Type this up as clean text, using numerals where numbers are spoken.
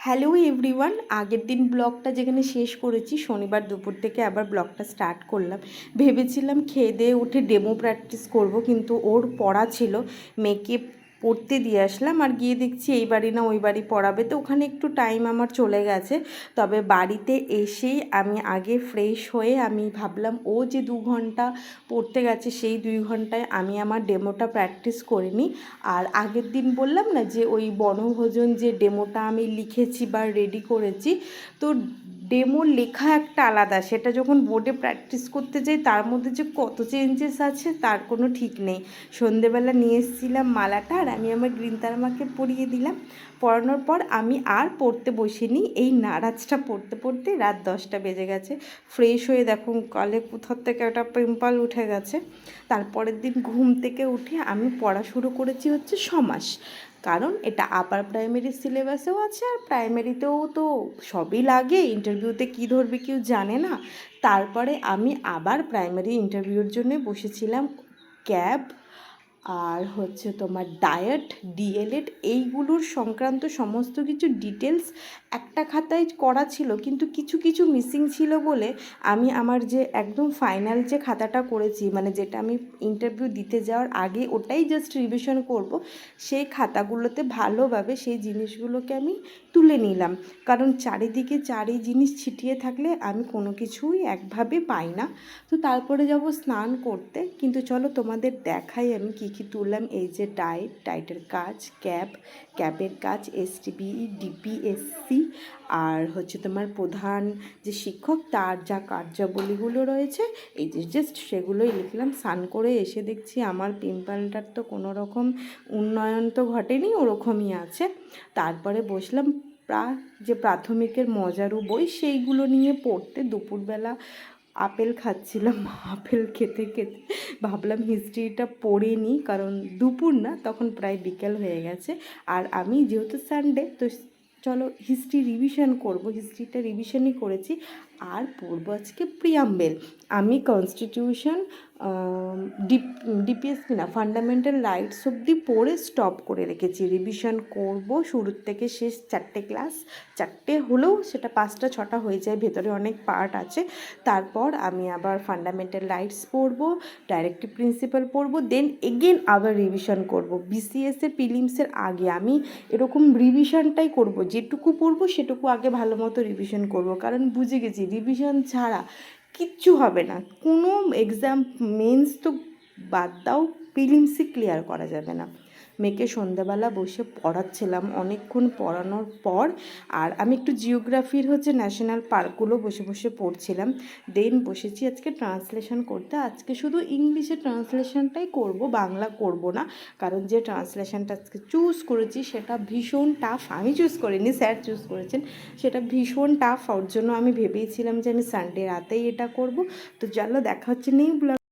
Hello everyone, আগের দিন ব্লগটা যেখানে শেষ করেছি শনিবার দুপুর থেকে আবার ব্লগটা স্টার্ট করলাম। ভেবেছিলাম খেয়ে দিয়ে উঠে ডেমো প্র্যাকটিস করব, কিন্তু ওর পড়া ছিল, মেয়েকে পড়তে দিয়ে আসলাম আর গিয়ে দেখছি এই বাড়ি না ওই বাড়ি পড়াবে, তো ওখানে একটু টাইম আমার চলে গেছে। তবে বাড়িতে এসেই আমি আগে ফ্রেশ হয়ে আমি ভাবলাম ও যে 2 ঘন্টা পড়তে গেছে সেই 2 ঘন্টায় আমি আমার ডেমোটা প্র্যাকটিস করে নিই। আর আগের দিন বললাম না যে ওই বনভোজন যে ডেমোটা আমি লিখেছি বা রেডি করেছি, তো ডেমো লেখা একটা আলাদা, সেটা যখন বোর্ডে প্র্যাকটিস করতে যাই তার মধ্যে যে কত চেঞ্জেস আছে তার কোনো ঠিক নেই। সন্ধেবেলা নিয়ে এসেছিলাম মালাটা আর আমি আমার গ্রিন তারামাকে পরিয়ে দিলাম। পড়ানোর পর আমি আর পড়তে বসিনি, এই নারাজটা পড়তে পড়তে রাত 10টা বেজে গেছে। ফ্রেশ হয়ে দেখুন কলে কোথার থেকে একটা পিম্পল উঠে গেছে। তারপরের দিন ঘুম থেকে উঠে আমি পড়া শুরু করেছি হচ্ছে সমাস, কারণ এটা আপার প্রাইমারি সিলেবাসেও আছে আর প্রাইমারিতেও তো সবই লাগে, ইন্টারভিউতে কী ধরবে কেউ জানে না। তারপরে আমি আবার প্রাইমারি ইন্টারভিউর জন্য বসেছিলাম। ক্যাব আর হচ্ছে তোমার ডায়েট, ডিএলএড এইগুলোর সংক্রান্ত সমস্ত কিছু ডিটেলস একটা খাতায় করা ছিল, কিন্তু কিছু কিছু মিসিং ছিল বলে আমি আমার যে একদম ফাইনাল যে খাতাটা করেছি, মানে যেটা আমি ইন্টারভিউ দিতে যাওয়ার আগে ওটাই জাস্ট রিভিশন করব, সেই খাতাগুলোতে ভালোভাবে সেই জিনিসগুলোকে আমি তুলে নিলাম। কারণ চারিদিকে চারি জিনিস ছিটিয়ে থাকলে আমি কোনো কিছুই একভাবে পাই না। তো তারপরে যাব স্নান করতে, কিন্তু চলো তোমাদের দেখাই আমি কী কী তুললাম। এই যে ডায়েটের কাজ, ক্যাবের কাজ, এসটিবিই, ডিপিএসসি, আর হচ্ছে তোমার প্রধান যে শিক্ষক তার যা কার্যাবলীগুলো রয়েছে, এই যে জাস্ট সেগুলোই লিখলাম। স্নান করে এসে দেখছি আমার পিম্পলটার তো কোনো রকম উন্নয়ন তো ঘটেনি, ওরকমই আছে। তারপরে বসলাম যে প্রাথমিকের মজারু বই সেইগুলো নিয়ে পড়তে। দুপুরবেলা আপেল খাচ্ছিলাম, আপেল খেতে খেতে ভাবলাম হিস্ট্রিটা পড়ে নিই, কারণ দুপুর না তখন প্রায় বিকেল হয়ে গেছে। আর আমি যেহেতু সানডে, তো চলো হিস্ট্রি রিভিশন করব, হিস্ট্রিটা রিভিশনই করেছি। আর পড়বো আজকে প্রিয়াম্বেল। আমি কনস্টিটিউশন ডিপিএসপি না ফান্ডামেন্টাল রাইটস অবধি পড়ে স্টপ করে রেখেছি। রিভিশন করব শুরুর থেকে শেষ 4টে ক্লাস, 4টে হলেও সেটা 5টা 6টা হয়ে যায়, ভেতরে অনেক পার্ট আছে। তারপর আমি আবার ফান্ডামেন্টাল রাইটস পড়ব, ডাইরেক্টিভ প্রিন্সিপাল পড়ব, দেন এগেন আবার রিভিশন করব। বিসিএসের প্রিলিমসের আগে আমি এরকম রিভিশনটাই করব, যেটুকু পড়বো সেটুকু আগে ভালো মতো রিভিশন করব, কারণ বুঝে গেছি রিভিশন ছাড়া কিচ্ছু হবে না। কোনো এক্সাম, মেন্স তো বাদ দাও, প্রিলিমসই ক্লিয়ার করা যাবে না। মেয়েকে সন্ধ্যাবেলা বসে পড়াচ্ছিলাম অনেকক্ষণ পড়ানোর পর, আর আমি একটু জিওগ্রাফির হচ্ছে ন্যাশনাল পার্কগুলো বসে বসে পড়ছিলাম। দেন বসেছি আজকে ট্রান্সলেশন করতে। আজকে শুধু ইংলিশে ট্রান্সলেশনটাই করব, বাংলা করব না, কারণ যে ট্রান্সলেশনটা আজকে চুজ করেছি সেটা ভীষণ টাফ। আমি চুজ করিনি, স্যার চুজ করেছেন। সেটা ভীষণ টাফ, ওর জন্য আমি ভেবেইছিলাম যে আমি সানডে রাতেই এটা করব। তো চলো দেখা হচ্ছে নেই ব্লগ।